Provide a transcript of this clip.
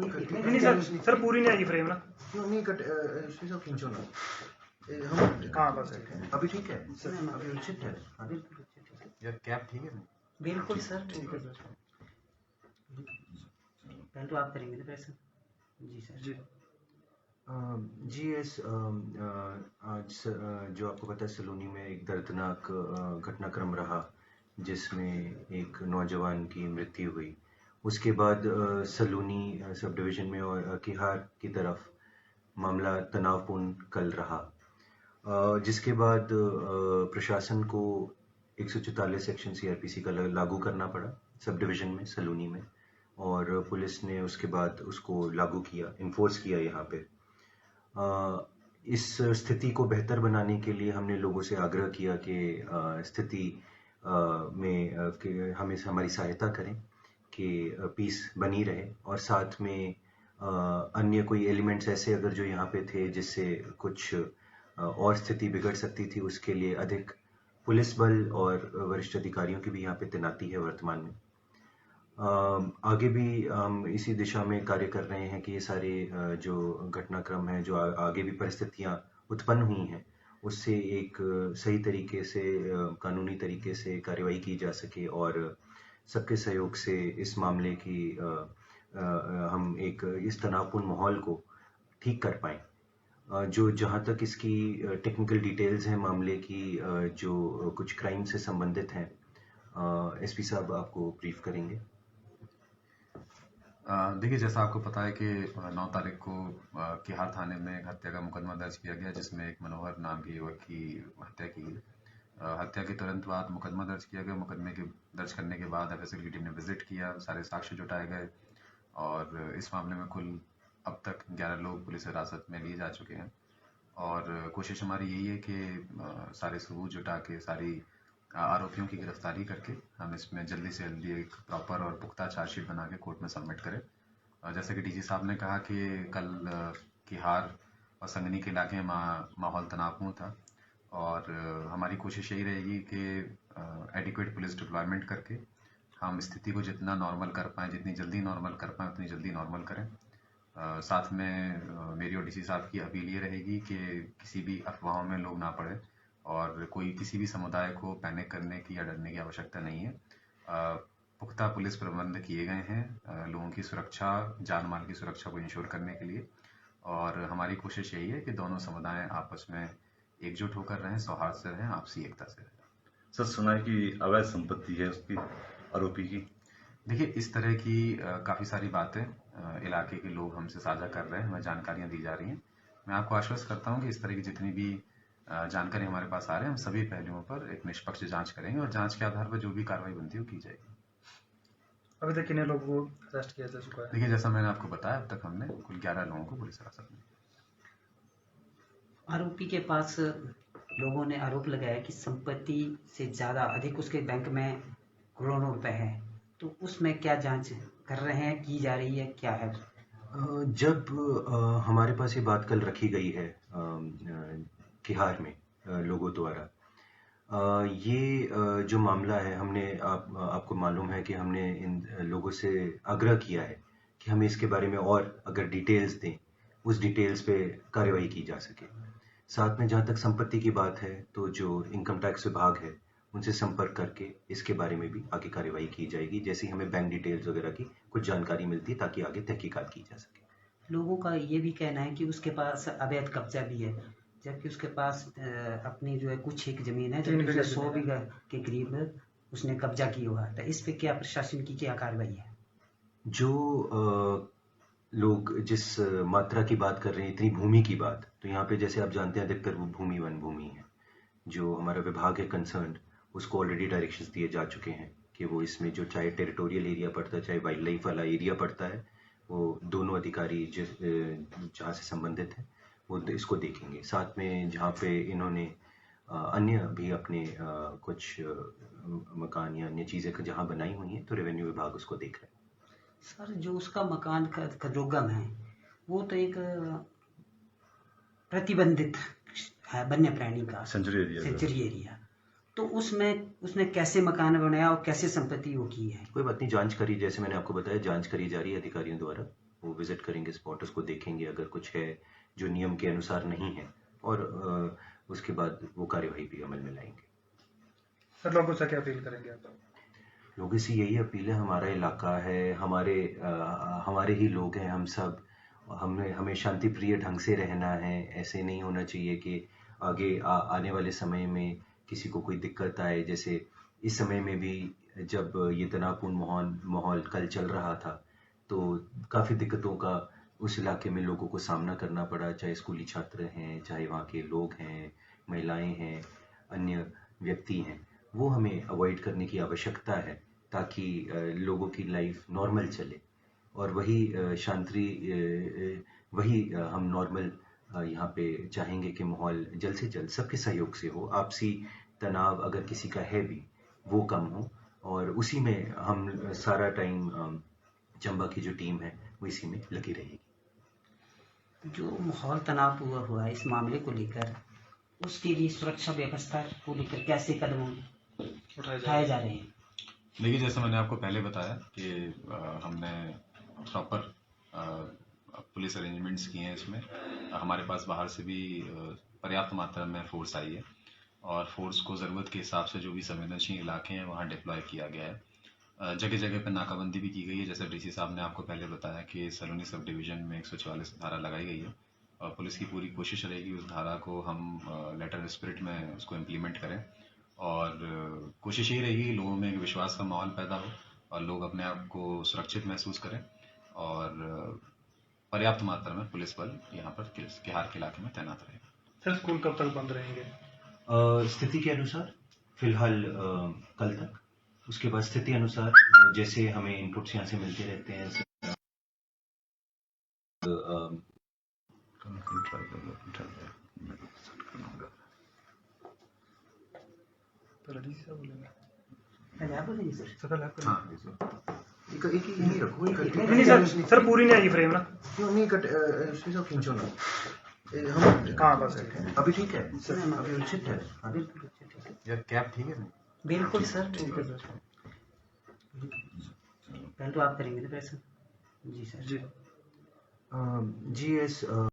नहीं सर पूरी नहीं आएगी फ्रेम ना, क्यों नहीं कट इसमें खींचो ना। हाँ बस अभी ठीक है सर, अभी उचित है। यार कैप ठीक है? बिल्कुल सर, ठीक है सर। पहले तो आप करेंगे ना प्रश्न। जी सर। जी आज जो आपको पता है सलोनी में एक दर्दनाक घटनाक्रम रहा जिसमें एक नौजवान की मृत्यु हुई। उसके बाद सलोनी सब डिवीज़न में और किहार की तरफ मामला तनावपूर्ण कल रहा, जिसके बाद प्रशासन को 144 सेक्शन सीआरपीसी का लागू करना पड़ा सब डिवीज़न में सलोनी में, और पुलिस ने उसके बाद उसको लागू किया, इन्फोर्स किया यहाँ पे। इस स्थिति को बेहतर बनाने के लिए हमने लोगों से आग्रह किया कि स्थिति में हमें हमारी सहायता करें कि पीस बनी रहे, और साथ में अन्य कोई एलिमेंट्स ऐसे अगर जो यहाँ पे थे जिससे कुछ और स्थिति बिगड़ सकती थी, उसके लिए अधिक पुलिस बल और वरिष्ठ अधिकारियों की भी यहाँ पे तैनाती है वर्तमान में। आगे भी हम इसी दिशा में कार्य कर रहे हैं कि ये सारे जो घटनाक्रम हैं, जो आगे भी परिस्थितियाँ उत्पन्न हुई हैं, उससे एक सही तरीके से कानूनी तरीके से कार्रवाई की जा सके और सबके सहयोग से इस मामले की हम एक इस तनावपूर्ण माहौल को ठीक कर पाएँ। जो जहाँ तक इसकी टेक्निकल डिटेल्स हैं मामले की, जो कुछ क्राइम से संबंधित हैं, एसपी साहब आपको ब्रीफ करेंगे। देखिए, जैसा आपको पता है कि 9 तारीख को किहार थाने में एक हत्या का मुकदमा दर्ज किया गया, जिसमें एक मनोहर नाम के युवक की हत्या की गई। हत्या के तुरंत बाद मुकदमा दर्ज किया गया। मुकदमे के दर्ज करने के बाद एफएसएल की टीम ने विजिट किया, सारे साक्ष्य जुटाए गए और इस मामले में कुल अब तक 11 लोग पुलिस हिरासत में लिए जा चुके हैं। और कोशिश हमारी यही है कि सारे सबूत जुटा के सारी आरोपियों की गिरफ्तारी करके हम इसमें जल्दी से जल्दी एक प्रॉपर और पुख्ता चार्जशीट बना के कोर्ट में सबमिट करें। जैसे कि डीजी साहब ने कहा कि कल किहार और संगनी के इलाके में माहौल तनावपूर्ण था, और हमारी कोशिश यही रहेगी कि एडिक्वेट पुलिस डिप्लॉयमेंट करके हम स्थिति को जितना नॉर्मल कर पाएँ, जितनी जल्दी नॉर्मल कर पाएँ उतनी जल्दी नॉर्मल करें। साथ में मेरी और डीसी साहब की अपील ये रहेगी कि किसी भी अफवाहों में लोग ना पड़े और कोई किसी भी समुदाय को पैनिक करने की या डरने की आवश्यकता नहीं है। पुख्ता पुलिस प्रबंध किए गए हैं लोगों की सुरक्षा, जान माल की सुरक्षा को इंश्योर करने के लिए, और हमारी कोशिश यही है कि दोनों समुदाय आपस में एकजुट होकर रहें, सौहार्द से रहें, आपसी एकता से रहें। सर, सुना है कि अवैध संपत्ति है उसकी आरोपी की। देखिए, इस तरह की काफ़ी सारी बातें इलाके के लोग हमसे साझा कर रहे हैं, हमें जानकारियाँ दी जा रही हैं। मैं आपको आश्वस्त करता हूँ कि इस तरह की जितनी भी जानकारी हमारे पास आ रहे हैं, हम सभी पहलुओं पर एक निष्पक्ष जांच करेंगे और जांच के आधार पर जो भी कार्रवाई बनती है वो की जाएगी। अभी तक कितने लोगों को अरेस्ट किया जा चुका है? देखिए, जैसा मैंने आपको बताया, अब तक हमने कुल 11 लोगों को पुलिस हिरासत में। आरोपी के पास लोगों ने आरोप लगाया कि संपत्ति से ज़्यादा अधिक उसके बैंक में करोड़ों रुपए है, तो उसमें क्या जांच कर रहे हैं, की जा रही है, क्या है? जब हमारे पास ये बात कल रखी गई है किहार में लोगों द्वारा, ये जो मामला है, हमने आपको मालूम है कि हमने इन लोगों से आग्रह किया है कि हमें इसके बारे में और अगर डिटेल्स दें, उस डिटेल्स पे कार्रवाई की जा सके। साथ में जहाँ तक संपत्ति की बात है, तो जो इनकम टैक्स विभाग है उनसे संपर्क करके इसके बारे में भी आगे कार्रवाई की जाएगी, जैसे हमें बैंक डिटेल्स वगैरह की कुछ जानकारी मिलती है, ताकि आगे तहकीकात की जा सके। लोगों का ये भी कहना है कि उसके पास अवैध कब्जा भी है, जबकि उसके पास अपनी जो है कुछ एक जमीन है, जबकि 100 बीघा के करीब उसने कब्जा किया हुआ है। तो इस पे क्या प्रशासन की क्या कार्रवाई है? जो लोग जिस मात्रा की बात कर रहे हैं, इतनी भूमि की बात, तो यहाँ पे जैसे आप जानते हैं अधिकतर वो भूमि वन भूमि है। जो हमारा विभाग है कंसर्न, उसको ऑलरेडी डायरेक्शंस दिए जा चुके हैं कि वो इसमें जो चाहे टेरिटोरियल एरिया पड़ता है, चाहे वाइल्ड लाइफ वाला एरिया पड़ता है, वो दोनों अधिकारी जहाँ से संबंधित हैं वो इसको देखेंगे। साथ में जहाँ पे इन्होंने अन्य भी अपने कुछ मकान या अन्य चीज़ें जहाँ बनाई हुई हैं, तो रेवेन्यू विभाग उसको देख रहे हैं। सर, जो उसका मकान का जो गम है, वो तो एक प्रतिबंधित है वन्य प्राणी का सेंचुरी एरिया सेंचुरी एरिया, तो उसमें उसने कैसे मकान बनाया और कैसे संपत्ति वो की है? कोई बात नहीं, जांच करी, जैसे मैंने आपको बताया, जांच करी जा रही है अधिकारियों द्वारा। वो विजिट करेंगे स्पॉट, उसको देखेंगे, अगर कुछ है जो नियम के अनुसार नहीं है, और उसके बाद वो कार्यवाही भी अमल में लाएंगे। सर लोगों से क्या अपील करेंगे आप? लोगों से यही अपील है, हमारा इलाका है, हमारे ही लोग हैं हम सब, हमें शांति प्रिय ढंग से रहना है। ऐसे नहीं होना चाहिए कि आगे आने वाले समय में किसी को कोई दिक्कत आए। जैसे इस समय में भी जब ये तनावपूर्ण माहौल कल चल रहा था, तो काफ़ी दिक्कतों का उस इलाके में लोगों को सामना करना पड़ा, चाहे स्कूली छात्र हैं, चाहे वहाँ के लोग हैं, महिलाएं हैं, अन्य व्यक्ति हैं। वो हमें अवॉइड करने की आवश्यकता है, ताकि लोगों की लाइफ नॉर्मल चले, और वही हम नॉर्मल यहाँ पे चाहेंगे कि माहौल जल्द से जल्द सबके सहयोग से हो। आपसी तनाव अगर किसी का है भी, वो कम हो, और उसी में हम सारा टाइम चंबा की जो टीम है वो इसी में लगी रहेगी। जो माहौल तनाव हुआ है इस मामले को लेकर, उसके लिए सुरक्षा व्यवस्था को लेकर कैसे कदम उठाए जा रहे हैं? देखिए, जैसे मैंने आपको पहले बताया कि हमने प्रॉपर पुलिस अरेंजमेंट्स किए हैं। इसमें हमारे पास बाहर से भी पर्याप्त मात्रा में फोर्स आई है, और फोर्स को ज़रूरत के हिसाब से जो भी संवेदनशील इलाके हैं वहाँ डिप्लॉय किया गया है। जगह जगह पर नाकाबंदी भी की गई है। जैसे डीसी साहब ने आपको पहले बताया कि सलोनी सब डिवीज़न में 144 धारा लगाई गई है, और पुलिस की पूरी कोशिश रहेगी उस धारा को हम लेटर स्पिरिट में उसको इम्प्लीमेंट करें, और कोशिश ये रहेगी कि लोगों में एक विश्वास का माहौल पैदा हो और लोग अपने आप को सुरक्षित महसूस करें, और पर्याप्त मात्रा में पुलिस बल यहाँ पर किहार के इलाके में तैनात रहेगा। सर स्कूल कब तक बंद रहेंगे? स्थिति के अनुसार फिलहाल कल तक, उसके बाद स्थिति अनुसार जैसे हमें इनपुट्स यहाँ से मिलते रहते हैं। पहले आप बोलेंगे सर। एक यहीं रखो, नहीं सर पूरी नहीं आई फ्रेम ना। क्यों नहीं खींचो ना, हाँ बस अभी ठीक है, अभी उचित है। यार कैप ठीक है ना? बिल्कुल सर, ठीक है सर। पहले तो आप करेंगे ना प्रश्न? जी सर। जी GS